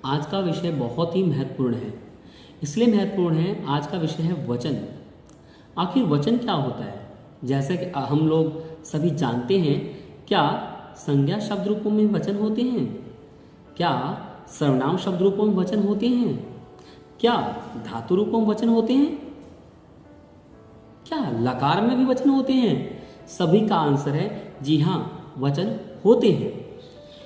आज का विषय बहुत ही महत्वपूर्ण है। इसलिए महत्वपूर्ण है, आज का विषय है वचन। आखिर वचन क्या होता है? जैसे कि हम लोग सभी जानते हैं, क्या संज्ञा शब्द रूपों में वचन होते हैं? क्या सर्वनाम शब्द रूपों में वचन होते हैं? क्या धातु रूपों में वचन होते हैं? क्या लकार में भी वचन होते हैं? सभी का आंसर है जी हाँ, वचन होते हैं।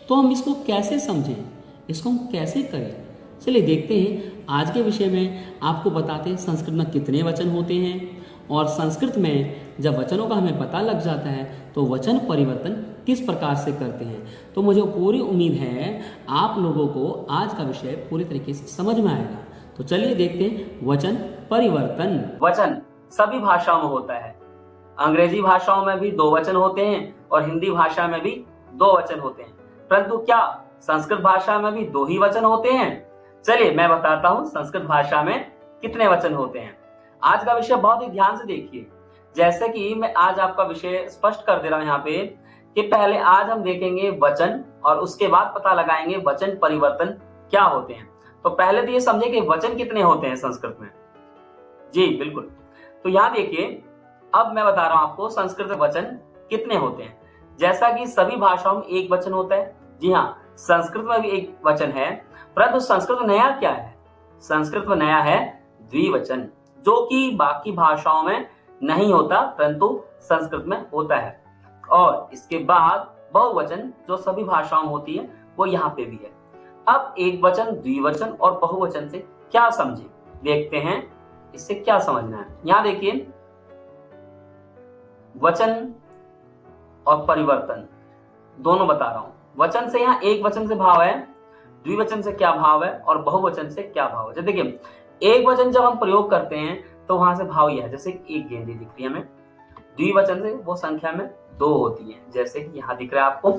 तो हम इसको कैसे समझें, इसको हम कैसे करें? चलिए देखते हैं। आज के विषय में आपको बताते हैं संस्कृत में कितने वचन होते हैं, और संस्कृत में जब वचनों का हमें पता लग जाता है तो वचन परिवर्तन किस प्रकार से करते हैं। तो मुझे पूरी उम्मीद है आप लोगों को आज का विषय पूरी तरीके से समझ में आएगा। तो चलिए देखते हैं वचन परिवर्तन। वचन सभी भाषाओं में होता है। अंग्रेजी भाषाओं में भी दो वचन होते हैं और हिंदी भाषा में भी दो वचन होते हैं, परंतु क्या संस्कृत भाषा में भी दो ही वचन होते हैं? चलिए मैं बताता हूं संस्कृत भाषा में कितने वचन होते हैं। आज का विषय बहुत ही ध्यान से देखिए। जैसे कि मैं आज आपका विषय स्पष्ट कर दे रहा हूं यहाँ पे कि पहले आज हम देखेंगे वचन और उसके बाद पता लगाएंगे वचन परिवर्तन क्या होते हैं। तो पहले तो ये समझे कि वचन कितने होते हैं संस्कृत में। जी बिल्कुल। तो यहाँ देखिए, अब मैं बता रहा हूं आपको संस्कृत में वचन कितने होते हैं। जैसा कि सभी भाषाओं में एक वचन होता है, जी हाँ, संस्कृत में भी एक वचन है, परंतु संस्कृत में नया क्या है? संस्कृत में नया है द्विवचन, जो कि बाकी भाषाओं में नहीं होता परंतु संस्कृत में होता है। और इसके बाद बहुवचन जो सभी भाषाओं में होती है वो यहाँ पे भी है। अब एक वचन, द्विवचन और बहुवचन से क्या समझे, देखते हैं इससे क्या समझना है। यहाँ देखिए, वचन और परिवर्तन दोनों बता रहा हूं। वचन से यहाँ एक वचन से भाव है, द्विवचन से क्या भाव है और बहुवचन से क्या भाव है। देखिए, एक वचन जब हम प्रयोग करते हैं तो वहां से भाव यह है, जैसे एक गेंदी दिख रही है हमें। द्विवचन से वो संख्या में दो होती है, जैसे कि यहाँ दिख रहा है आपको।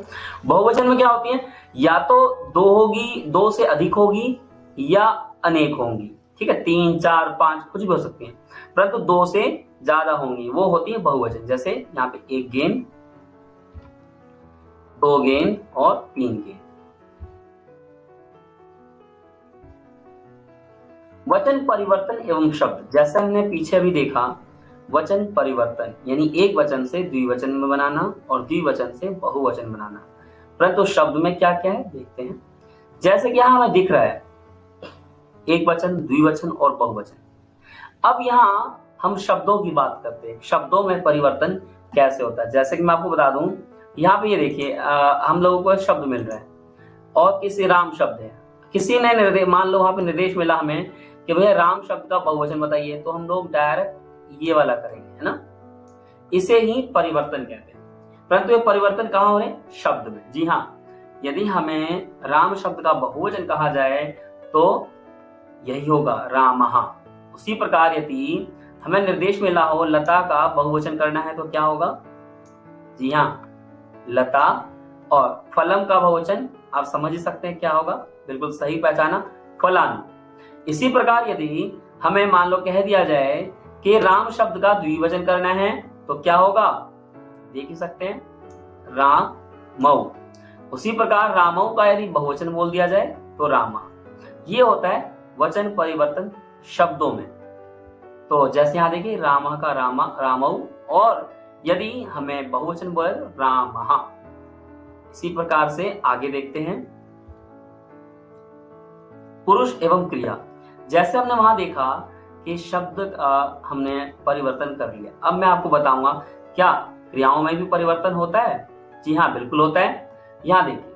बहुवचन में क्या होती है? या तो दो होगी, दो से अधिक होगी, या अनेक होंगी। ठीक है, 3, 4, 5 कुछ भी हो सकती है, परंतु दो से ज्यादा होंगी, वो होती है बहुवचन। जैसे यहाँ पे एक गेंद, दो गेंद और 3 गेंद। वचन परिवर्तन एवं शब्द, जैसे हमने पीछे भी देखा, वचन परिवर्तन यानी एक वचन से द्विवचन में बनाना और द्विवचन से बहुवचन बनाना। परंतु शब्द में क्या क्या है देखते हैं। जैसे कि यहाँ हमें दिख रहा है एक वचन, द्विवचन और बहुवचन। अब यहाँ हम शब्दों की बात करते हैं, शब्दों में परिवर्तन कैसे होता है। जैसे कि मैं आपको बता दूं, यहाँ पे ये देखिए, हम लोगों को शब्द मिल रहा है और किसी राम शब्द है। किसी ने निर्देश, मान लो वहां पे निर्देश मिला हमें कि भैया राम शब्द का बहुवचन बताइए, तो हम लोग डायरेक्ट ये वाला करेंगे, है ना। इसे ही परिवर्तन कहते हैं। परंतु ये परिवर्तन कहाँ हो रहे हैं? शब्द में। जी हाँ, यदि हमें राम शब्द का बहुवचन कहा जाए तो यही होगा रामः। उसी प्रकार यदि हमें निर्देश मिला हो लता का बहुवचन करना है तो क्या होगा? जी हाँ, लता। और फलम का बहुवचन आप समझ ही सकते हैं क्या होगा, बिल्कुल सही पहचाना, फलानी। इसी प्रकार यदि हमें मान लो कह दिया जाए कि राम शब्द का द्विवचन करना है तो क्या होगा? देख ही सकते हैं, रामौ। उसी प्रकार रामौ का यदि बहुवचन बोल दिया जाए तो रामा। ये होता है वचन परिवर्तन शब्दों में। तो जैसे यहां देखिए, रामा का रामा, रामौ, और यदि हमें बहुवचन बोले रामः। इसी प्रकार से आगे देखते हैं पुरुष एवं क्रिया। जैसे हमने वहां देखा कि शब्द हमने परिवर्तन कर लिया। अब मैं आपको बताऊंगा क्या क्रियाओं में भी परिवर्तन होता है। जी हाँ, बिल्कुल होता है। यहां देखिए,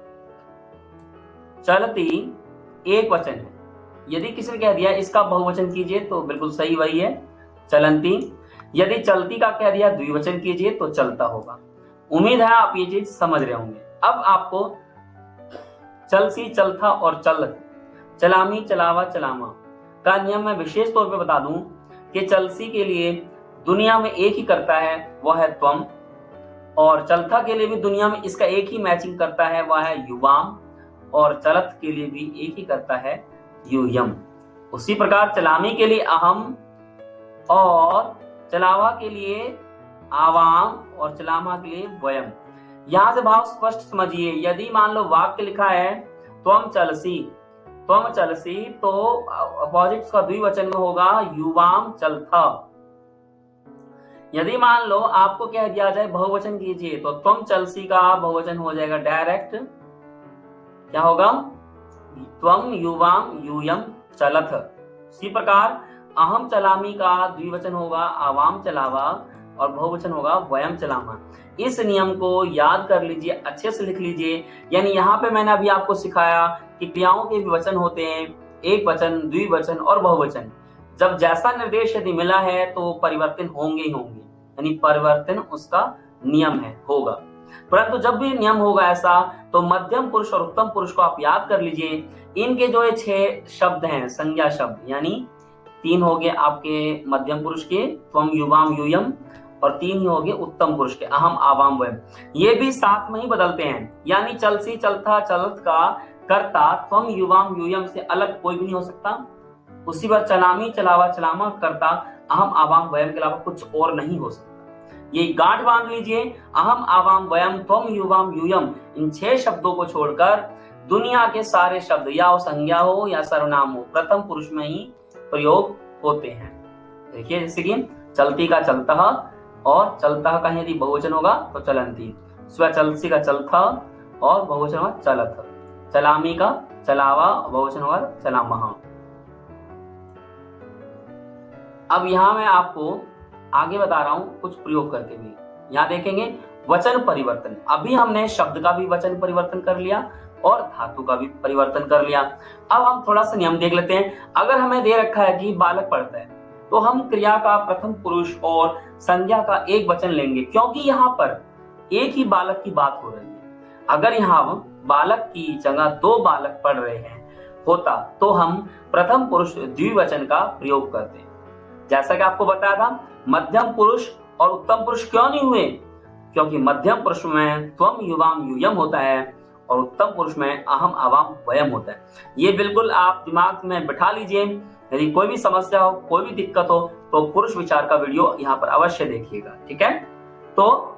चलती एक वचन है, यदि किसी ने कह दिया इसका बहुवचन कीजिए तो बिल्कुल सही वही है, चलंती। यदि चलती का कह दिया द्विवचन कीजिए तो चलता होगा। उम्मीद है आप ये चीज समझ रहे होंगे। अब आपको चलसी, चलथा और चलत, चलामी, चलावा, चलामा का नियम मैं विशेष तौर पे बता दूं कि चलसी के लिए दुनिया में एक ही करता है, वह है त्वम। और चलथा के लिए भी दुनिया में इसका एक ही मैचिंग करता है, वह है युवाम। और चलत के लिए भी एक ही करता है, यूयम। उसी प्रकार चलामी के लिए अहम, और चलावा के लिए आवाम, और चलामा के लिए वयम। यहां से भाव स्पष्ट समझिए। यदि मान लो वाक्य लिखा है त्वम चलसी, त्वम चलसी, तो अपोजिट का द्विवचन में होगा युवाम चलथ। यदि मान लो आपको कह दिया जाए बहुवचन कीजिए, तो त्वम चलसी का बहुवचन हो जाएगा डायरेक्ट, क्या होगा, त्वम युवाम यूयम चलथ। इसी प्रकार अहम चलामी का द्विवचन होगा आवाम चलावा और बहुवचन होगा वयम चलामा। इस नियम को याद कर लीजिए, अच्छे से लिख लीजिए। यानी यहाँ पे मैंने अभी आपको सिखाया कि क्रियाओं के भी वचन होते हैं, एक वचन, द्विवचन और बहुवचन। जब जैसा निर्देश यदि मिला है तो परिवर्तन होंगे ही होंगे, यानी परिवर्तन उसका नियम है, होगा। परंतु जब भी नियम होगा ऐसा, तो मध्यम पुरुष और उत्तम पुरुष को आप याद कर लीजिए। इनके जो ये 6 शब्द हैं संज्ञा शब्द, यानी 3 हो गए आपके मध्यम पुरुष के त्वम युवाम यूयम, और 3 ही हो गए उत्तम पुरुष के अहम आवाम वयम। ये भी साथ में ही बदलते हैं, यानी चलसी चलथा चलत का कर्ता त्वम युवाम यूयम से अलग कोई भी नहीं हो सकता। उसी बार चलामी चलावा चलामा कर्ता अहम आवाम वयम के अलावा कुछ और नहीं हो सकता। ये गांठ बांध लीजिए, अहम आवाम वयम त्वम युवाम यूयम, इन 6 शब्दों को छोड़कर दुनिया के सारे शब्द या संज्ञा हो या सर्वनाम हो प्रथम पुरुष में ही प्रयोग होते हैं। देखिए जैसे कि चलती का चलता, और चलता का यदि बहुवचन होगा तो चलंती, स्वचलसी का चलथा और बहुवचन होगा चलथ, चलामी का चलावा बहुवचन होगा चलामह। अब यहां मैं आपको आगे बता रहा हूं कुछ प्रयोग करके भी। यहां देखेंगे वचन परिवर्तन। अभी हमने शब्द का भी वचन परिवर्तन कर लिया और धातु का भी परिवर्तन कर लिया। अब हम थोड़ा सा नियम देख लेते हैं। अगर हमें दे रखा है कि बालक पढ़ता है, तो हम क्रिया का प्रथम पुरुष और संज्ञा का एक वचन लेंगे, क्योंकि यहाँ पर एक ही बालक की बात हो रही है। अगर यहाँ बालक की जगह 2 बालक पढ़ रहे हैं होता, तो हम प्रथम पुरुष द्विवचन का प्रयोग करते। जैसा कि आपको बताया था, मध्यम पुरुष और उत्तम पुरुष क्यों नहीं हुए, क्योंकि मध्यम पुरुष में त्वम युवाम यूयम होता है और उत्तम पुरुष में अहम आवाम वयम होता है। ये बिल्कुल आप दिमाग में बिठा लीजिए। यदि कोई भी समस्या हो, कोई भी दिक्कत हो, तो पुरुष विचार का वीडियो यहाँ पर अवश्य देखिएगा, ठीक है। तो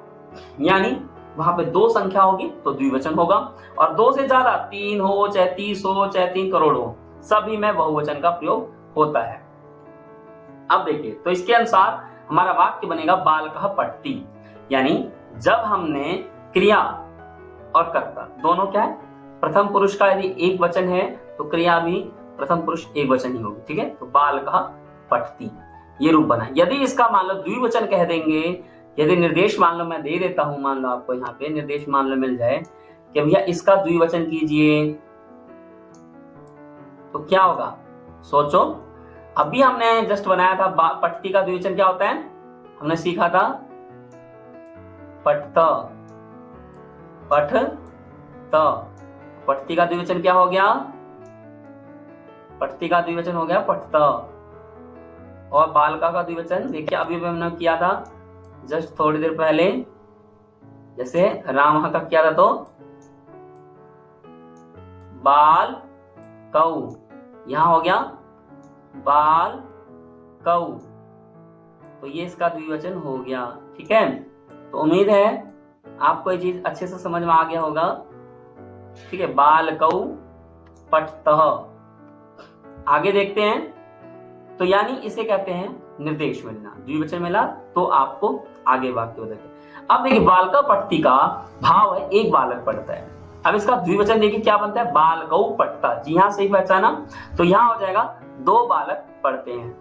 यानी वहां पे 2 संख्या होगी तो द्विवचन होगा, और 2 से ज्यादा, 3 हो चाहे 30 हो चाहे 3 करोड़ हो, सभी में बहुवचन का प्रयोग होता है। अब देखिए, तो इसके अनुसार हमारा वाक्य बनेगा बालकः पठति, यानी जब हमने क्रिया और कर्ता दोनों क्या है, प्रथम पुरुष का यदि एक वचन है तो क्रिया भी प्रथम पुरुष एक वचन ही होगी, ठीक है। तो बालकः पठति ये रूप बना। यदि इसका मान लो द्विवचन कह देंगे, यदि निर्देश मान लो मैं दे देता हूं, मान लो आपको यहाँ पे निर्देश मान लो मिल जाए कि भैया इसका द्विवचन कीजिए, तो क्या होगा सोचो। अभी हमने जस्ट बनाया था पठति का द्विवचन क्या होता है, हमने सीखा था पठत, पठत। पठति का द्विवचन क्या हो गया, पठति का द्विवचन हो गया पठत। और बालका का द्विवचन देखिए अभी हमने किया था जस्ट थोड़ी देर पहले, जैसे राम का किया था तो बाल कौ, यहां हो गया बाल कौ, तो ये इसका द्विवचन हो गया, ठीक है। तो उम्मीद है आपको ये चीज अच्छे से समझ में आ गया होगा, ठीक है। बाल कौ पठतः। आगे देखते हैं, तो यानी इसे कहते हैं निर्देश मिलना, द्विवचन मिला तो आपको आगे वाक्य बताते। अब देखिए बालका पठति का भाव है एक बालक पढ़ता है। अब इसका द्विवचन देखिए क्या बनता है, बालकौ पठता। जी हाँ सही पहचाना, तो यहां हो जाएगा 2 बालक पढ़ते हैं।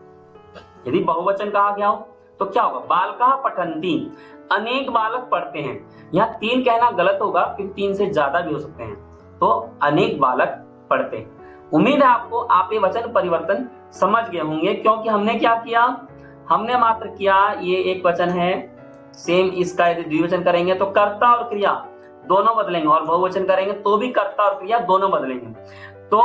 यदि बहुवचन कहा गया हो तो क्या होगा, बालका पठन्ति, अनेक बालक पढ़ते हैं। यहाँ 3 कहना गलत होगा क्योंकि 3 से ज्यादा भी हो सकते हैं, तो अनेक बालक पढ़ते हैं। उम्मीद है आपको आप ये वचन परिवर्तन समझ गए होंगे, क्योंकि हमने क्या किया, हमने मात्र किया ये एक वचन है, सेम इसका यदि द्विवचन करेंगे तो कर्ता और क्रिया दोनों बदलेंगे, और बहुवचन करेंगे तो भी कर्ता और क्रिया दोनों बदलेंगे। तो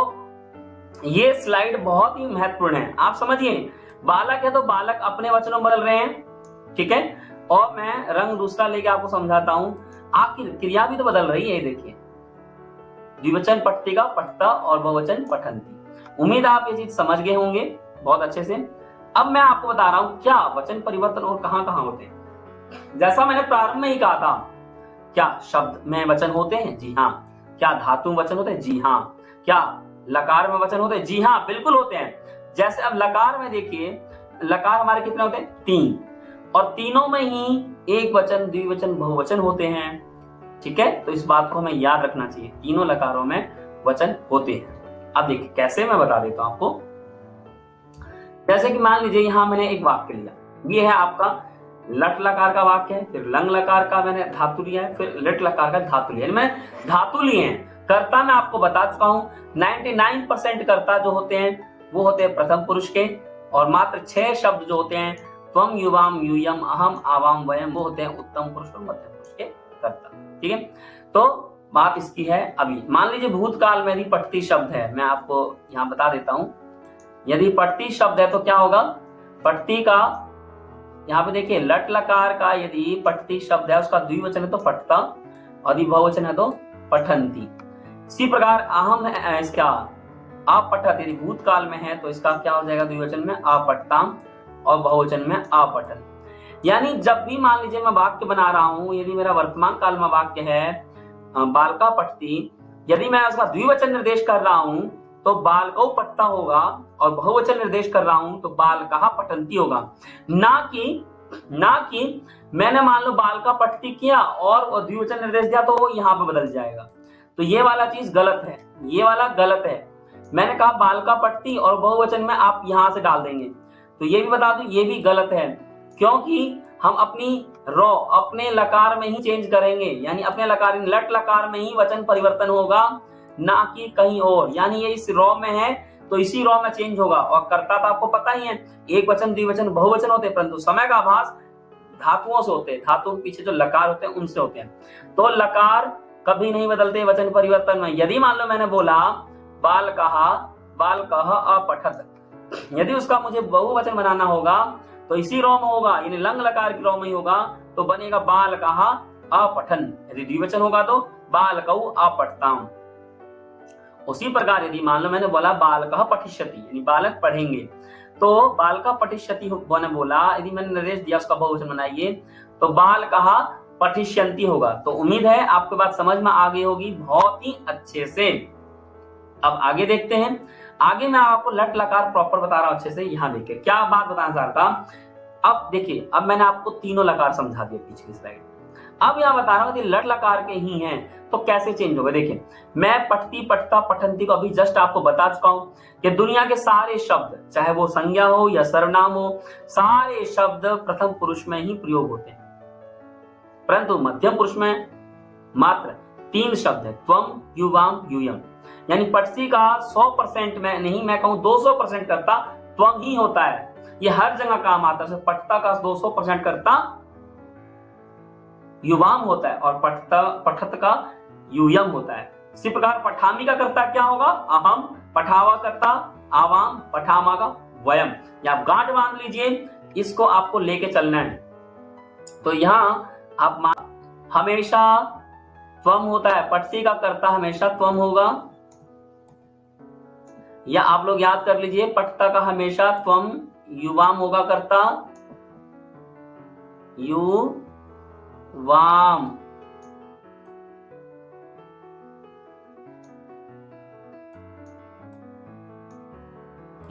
ये स्लाइड बहुत ही महत्वपूर्ण है, आप समझिए। बालक है तो बालक अपने वचनों बदल रहे हैं, ठीक है। और मैं रंग दूसरा लेके आपको समझाता हूं, आखिर क्रिया भी तो बदल रही है, देखिए द्विवचन पठति का पठता और बहुवचन पठन्ति। उम्मीद आप ये चीज समझ गए होंगे बहुत अच्छे से। अब मैं आपको बता रहा हूं क्या वचन परिवर्तन और कहां कहां होते हैं। जैसा मैंने प्रारंभ में ही कहा था, क्या शब्द में वचन होते हैं, जी हाँ। क्या धातु में वचन होते हैं, जी हाँ। क्या लकार में वचन होते हैं? जी हाँ, बिल्कुल होते हैं। जैसे अब लकार में देखिए, लकार हमारे कितने होते हैं? 3, और तीनों में ही एक वचन, द्विवचन, बहुवचन होते हैं। ठीक है, तो इस बात को हमें याद रखना चाहिए, तीनों लकारों में वचन होते हैं। अब देखिए कैसे, मैं बता देता हूं आपको। जैसे कि मान लीजिए यहां मैंने एक वाक्य लिया, ये है आपका लट लकार का वाक्य है, फिर लंग लकार का मैंने धातु लिया है, फिर लिट लकार का धातु लिया है। मैंने धातु लिए हैं। कर्ता मैं आपको बता चुका हूं, 99% कर्ता जो होते हैं वो होते हैं प्रथम पुरुष के, और मात्र 6 शब्द जो होते हैं त्वम, युवाम, यूयम, अहम, आवाम, वयम, वो होते हैं उत्तम पुरुष और मध्यम पुरुष के कर्ता। ठीक है, तो बात इसकी है। अभी मान लीजिए भूतकाल में यदि पठती शब्द है, मैं आपको यहां बता देता हूं, यदि पठती शब्द है तो क्या होगा? पठती का यहाँ पे देखिए लट लकार का यदि पठती शब्द है, उसका द्विवचन है तो पठता, और यदि बहुवचन है तो पठंती। इसी प्रकार अहम है इसका अपठत, यदि भूतकाल में है तो इसका क्या हो जाएगा? द्विवचन में अपठताम, और बहुवचन में अपठन। यानी जब भी मान लीजिए मैं वाक्य बना रहा हूं, यदि मेरा वर्तमान काल में वाक्य है बालका पठती, यदि मैं उसका द्विवचन निर्देश कर रहा हूं तो बालकौ पठता होगा, और बहुवचन निर्देश कर रहा हूं तो बालकः पठन्ति होगा। ना कि मैंने मान लो बालका पठती किया और द्विवचन निर्देश दिया तो वो यहाँ पे बदल जाएगा। तो ये वाला चीज गलत है, ये वाला गलत है। मैंने कहा बालका पठती और बहुवचन में आप यहां से डाल देंगे, तो ये भी बता दूं ये भी गलत है, क्योंकि हम अपनी रॉ अपने लकार में ही चेंज करेंगे, यानी अपने लकार लट लकार में ही वचन परिवर्तन होगा, ना कि कहीं और। यानी ये इस रॉ में है तो इसी रॉ में चेंज होगा। और कर्ता तो आपको पता ही है, एक वचन, द्विवचन, बहुवचन होते हैं, परंतु समय का आभास धातुओं से होते हैं, धातुओं के पीछे जो लकार होते हैं उनसे होते हैं। तो लकार कभी नहीं बदलते वचन परिवर्तन में। यदि मान लो मैंने बोला बालकः अपठत, यदि उसका मुझे बहुवचन बनाना होगा तो इसी रॉ में होगा, यानी लंग लकार की रॉ में ही होगा, तो बनेगा बालकः अपठन। यदि द्विवचन होगा तो बालकौ अपठताम। उसी प्रकार यदि मान लो मैंने बोला बालकः पठिष्यति, यानी बालक पढ़ेंगे, तो बालका पठिष्यति मैंने बोला, यदि मैंने निर्देश दिया उसका बहुवचन बनाइए तो बालकः पठिष्यन्ति होगा। तो उम्मीद है आपको बात समझ में आ गई होगी बहुत ही अच्छे से। अब आगे देखते हैं। आगे मैं आपको लट लकार प्रॉपर बता रहा हूं अच्छे से। यहां देखिए क्या बात बताना चाहता। अब देखिए, अब मैंने आपको तीनों लकार समझा दिए पिछली स्लाइड। अब यहां बता रहा हूं कि लट लकार के ही हैं तो कैसे चेंज होगा। देखिए मैं पठती, पठता, पठंती को अभी जस्ट आपको बता चुका हूं कि दुनिया के सारे शब्द, चाहे वो संज्ञा हो या सर्वनाम हो, सारे शब्द प्रथम पुरुष में ही प्रयोग होते हैं, परंतु मध्यम पुरुष में मात्र 3 शब्द है, त्वम, युवाम, यूयम। यानी पठती का 100% में नहीं, मैं कहूं 200% करता त्वम ही होता है। ये हर जगह काम आता है। पठता का 200% करता युवाम होता है, और पठत का यूयम होता है। इसी प्रकार पठामी का कर्ता क्या होगा? अहम। पठावा करता आवाम, पठामा का वयम। या आप गांठ बांध लीजिए, इसको आपको लेके चलना है। तो यहां आप हमेशा त्वम होता है, पठती का कर्ता हमेशा त्वम होगा, या आप लोग याद कर लीजिए पठता का हमेशा त्वम, युवाम होगा कर्ता, युवाम।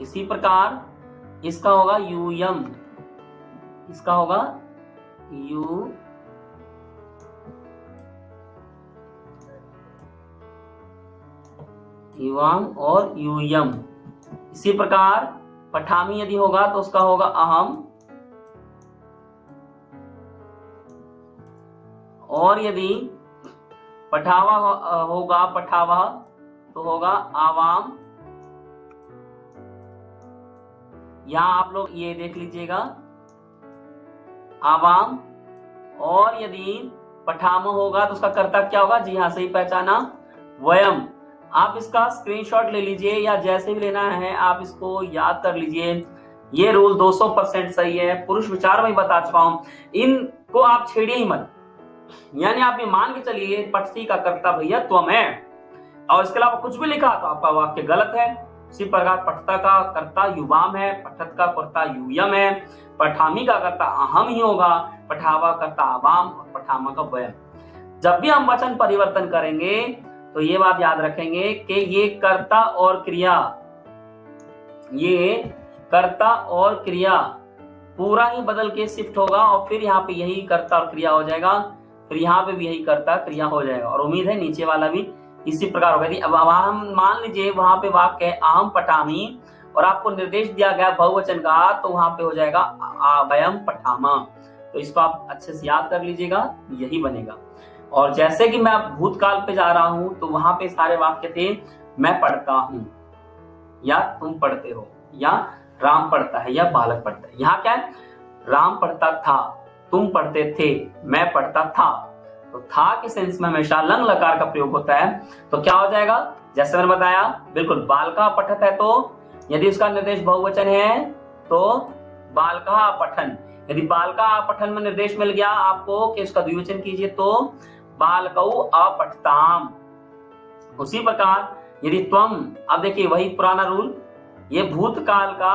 इसी प्रकार इसका होगा यूयम, इसका होगा युवाम और यूयम। इसी प्रकार पठामी यदि होगा तो उसका होगा अहम, और यदि पठावा होगा, पठावा तो होगा आवाम। यहां आप लोग ये देख लीजिएगा आवाम। और यदि पठामा होगा तो उसका कर्ता क्या होगा? जी हाँ, सही पहचाना, वयम। आप इसका स्क्रीनशॉट ले लीजिए, या जैसे भी लेना है आप इसको याद कर लीजिए। ये रूल 200% सही है, पुरुष विचार में बता चुका हूं, इनको आप छेड़िए ही मत। यानी आप ये मान के चलिए पठती का कर्ता भैया त्वम है, और इसके अलावा कुछ भी लिखा तो आपका वाक्य गलत है। इसी प्रकार पठता का कर्ता युवाम है, पठत का कर्ता यूयम है, पठामी का कर्ता अहम ही होगा, पठावा कर्ता आवाम, और पठामा का वयम। जब भी हम वचन परिवर्तन करेंगे तो ये बात याद रखेंगे कि ये कर्ता और क्रिया, ये कर्ता और क्रिया पूरा ही बदल के शिफ्ट होगा और फिर यहाँ पे यही कर्ता और क्रिया हो जाएगा, फिर यहाँ पे भी यही कर्ता क्रिया हो जाएगा। और उम्मीद है नीचे वाला भी इसी प्रकार होगा। अब हम मान लीजिए वहां पे वाक्य है अहम पठामी और आपको निर्देश दिया गया बहुवचन का, तो वहां पे हो जाएगा वयम पठामा। तो इसको आप अच्छे से याद कर लीजिएगा, यही बनेगा। और जैसे कि मैं भूतकाल पे जा रहा हूं तो वहां पे सारे वाक्य थे मैं पढ़ता हूं या तुम पढ़ते हो या राम पढ़ता है या बालक पढ़ता है। यहाँ क्या है, राम पढ़ता था, तुम पढ़ते थे, मैं पढ़ता था। तो था के सेंस में हमेशा लंग लकार का प्रयोग होता है। तो क्या हो जाएगा, जैसे मैंने बताया बिल्कुल, बालका पठत है तो यदि उसका निर्देश बहुवचन है तो बालका पठन। यदि बालका पठन में निर्देश मिल गया आपको कि उसका द्विवचन कीजिए तो बालकौ अपठताम। उसी प्रकार यदि त्वम, अब देखिए वही पुराना रूल, ये भूतकाल का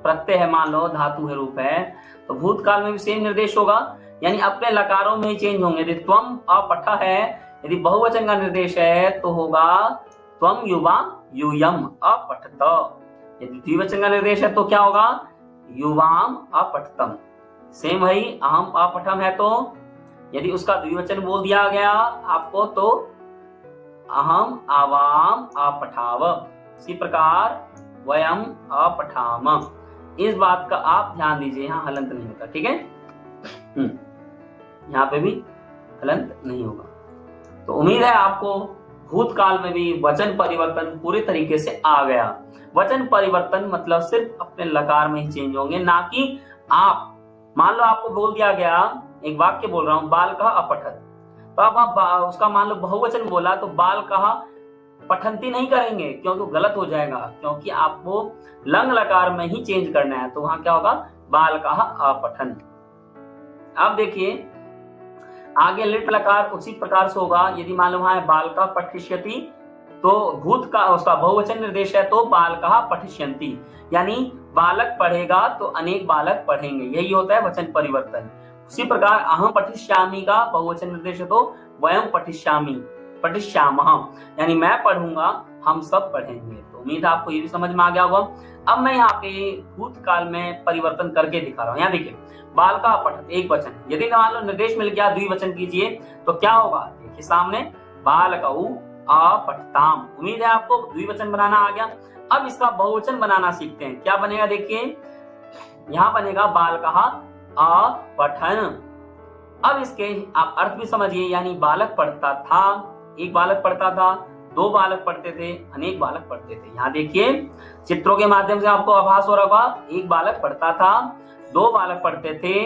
प्रत्यय है, मान लो धातु है, रूप है, तो भूतकाल में भी सेम निर्देश होगा, यानी अपने लकारों में ही चेंज होंगे। यदि त्वम अपठ है, यदि बहुवचन का निर्देश है तो होगा त्वम युवाम यूयम अपठत। यदि द्विवचन का निर्देश है तो क्या होगा, युवाम अपठतम। सेम वही अहम अपठम है तो यदि उसका द्विवचन बोल दिया गया आपको तो अहम आवाम अपठाव। इसी प्रकार वयम अपठाम। इस बात का आप ध्यान दीजिए, यहाँ हलंत नहीं होता, ठीक है। यहाँ पे भी हलंत नहीं होगा। तो उम्मीद है आपको भूतकाल में भी वचन परिवर्तन पूरे तरीके से आ गया। वचन परिवर्तन मतलब सिर्फ अपने लकार में ही चेंज होंगे, ना कि आप मान लो आपको बोल दिया गया, एक वाक्य बोल रहा हूं, बाल कहा अपठत, तो आप उसका मान लो बहुवचन बोला तो बाल कहा पठंती नहीं करेंगे, क्योंकि वो गलत हो जाएगा, क्योंकि आपको लंग लकार में ही चेंज करना है। तो वहां क्या होगा, बाल कहा अपठन। अब देखिए आगे लिट लकार उसी प्रकार से होगा। यदि मान लो वहां बाल का पठिष्यति तो भूत का उसका बहुवचन निर्देश है तो बाल कहा पठिष्यंती, यानी बालक पढ़ेगा तो अनेक बालक पढ़ेंगे, यही होता है वचन परिवर्तन। उसी प्रकार अहम पठिष्यामि का बहुवचन निर्देश है तो वयम पठिष्यामि पठिष्यामः, यानी मैं पढ़ूंगा, हम सब पढ़ेंगे। तो उम्मीद है आपको ये भी समझ में आ गया होगा। अब मैं यहाँ पे भूतकाल में परिवर्तन करके दिखा रहा हूँ। यहाँ देखिए बाल का पठत एक वचन, यदि मान लो निर्देश मिल गया द्विवचन कीजिए तो क्या होगा, देखिए सामने बालकौ अपठताम। उम्मीद है आपको द्विवचन बनाना आ गया। अब इसका बहुवचन बनाना सीखते हैं, क्या बनेगा, देखिए यहाँ बनेगा बाल कहा अपठन। अब इसके आप अर्थ भी समझिए, यानी बालक पढ़ता था, एक बालक पढ़ता था, दो बालक पढ़ते थे, अनेक बालक पढ़ते थे। यहाँ देखिए चित्रों के माध्यम से आपको आभास हो रहा होगा, एक बालक पढ़ता था, दो बालक पढ़ते थे,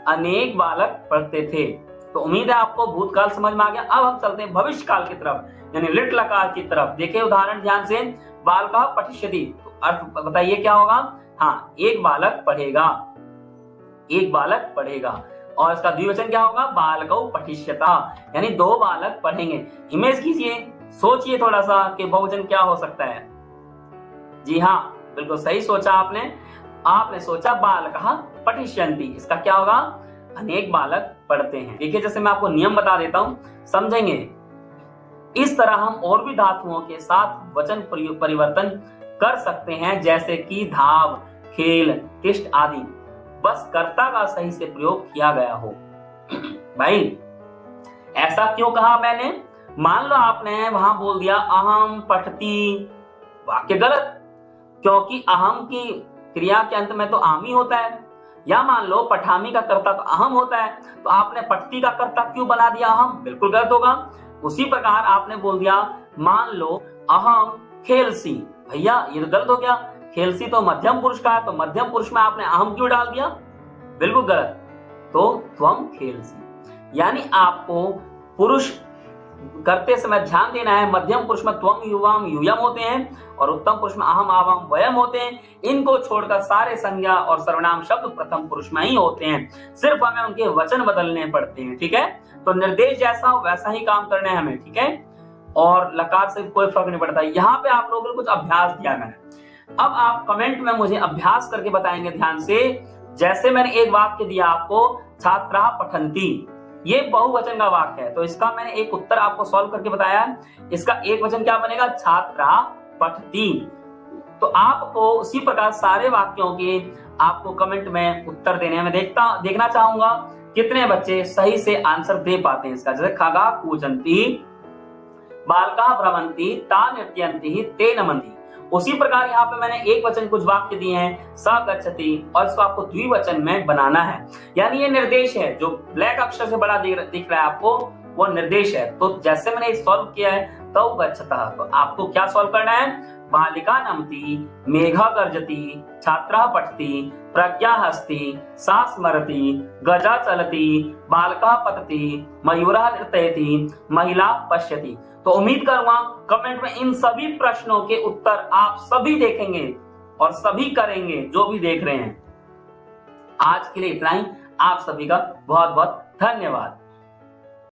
अनेक बालक पढ़ते थे। तो उम्मीद है आपको भूतकाल समझ में आ गया। अब हम चलते हैं भविष्य काल की तरफ, यानी लिट लकार की तरफ। देखिए उदाहरण ध्यान से, बाल का पठिष्यति, तो अर्थ बताइए क्या होगा। हाँ, एक बालक पढ़ेगा, एक बालक पढ़ेगा, और इसका द्विवचन क्या होगा, बालकौ पठिष्यता, यानी दो बालक पढ़ेंगे। इमेज कीजिए, सोचिए थोड़ा सा कि बहुवचन क्या हो सकता है। जी हाँ, बिल्कुल सही सोचा आपने। आपने सोचा बालकः पठिष्यन्ति, इसका क्या होगा, अनेक बालक पढ़ते हैं। देखिए जैसे मैं आपको नियम बता देता हूं, समझेंगे। इस तरह हम और भी धातुओं के साथ वचन परिवर्तन कर सकते हैं, जैसे कि धाव, खेल, तिष्ठ आदि, बस कर्ता का सही से प्रयोग किया गया हो। भाई ऐसा क्यों कहा मैंने, मान लो आपने वहां बोल दिया अहम पठती, वाक्य गलत, क्योंकि अहम की क्रिया के अंत में तो आमी होता है, या मान लो पठामी का कर्ता तो अहम होता है, तो आपने पठती का कर्ता क्यों बना दिया अहम, बिल्कुल गलत होगा। उसी प्रकार आपने बोल दिया मान लो अहम खेलसी, भैया ये तो गलत हो गया, खेलसी तो मध्यम पुरुष का है, तो मध्यम पुरुष में आपने अहम क्यों डाल दिया, बिल्कुल गलत। तो त्वम खेलसी, यानी आपको पुरुष करते समय ध्यान देना है, मध्यम पुरुष में त्वम युवाम यूयम होते हैं और उत्तम पुरुष में अहम आवाम वयम होते हैं। इनको छोड़कर सारे संज्ञा और सर्वनाम शब्द प्रथम पुरुष में ही होते हैं, सिर्फ हमें उनके वचन बदलने पड़ते हैं, ठीक है। तो निर्देश जैसा हो वैसा ही काम करना है हमें, ठीक है, और लकार से कोई फर्क नहीं पड़ता। यहाँ पे आप लोगों को कुछ अभ्यास दिया मैंने, अब आप कमेंट में मुझे अभ्यास करके बताएंगे ध्यान से। जैसे मैंने एक वाक्य दिया आपको, छात्रा पठंती, ये बहुवचन का वाक्य है, तो इसका मैंने एक उत्तर आपको सॉल्व करके बताया है। इसका एक वचन क्या बनेगा? छात्रा पठती। तो आपको उसी प्रकार सारे वाक्यों के आपको कमेंट में उत्तर देने हैं। मैं देखना चाहूंगा कितने बच्चे सही से आंसर दे पाते हैं इसका। जैसे खगा कूजंती, बालका भ्रमंती, ता नृत्यंती, ते नमन्ति। उसी प्रकार यहाँ पे मैंने एक वचन कुछ वाक्य दिए हैं, स गच्छति, और इसको आपको द्विवचन में बनाना है। यानी ये निर्देश है, जो ब्लैक अक्षर से बड़ा दिख रहा है आपको, वो निर्देश है। तो जैसे मैंने सॉल्व किया है तौ गच्छतः, तो आपको क्या सॉल्व करना है? बालिका नमति, मेघा गर्जति, छात्रा पठति, प्रज्ञा हस्ति, सा स्मरति, गजा चलति, बालका पतति, मयूरा नृत्यति, महिला पश्यति। तो उम्मीद करूंगा कमेंट में इन सभी प्रश्नों के उत्तर आप सभी देखेंगे और सभी करेंगे जो भी देख रहे हैं। आज के लिए इतना ही। आप सभी का बहुत बहुत धन्यवाद।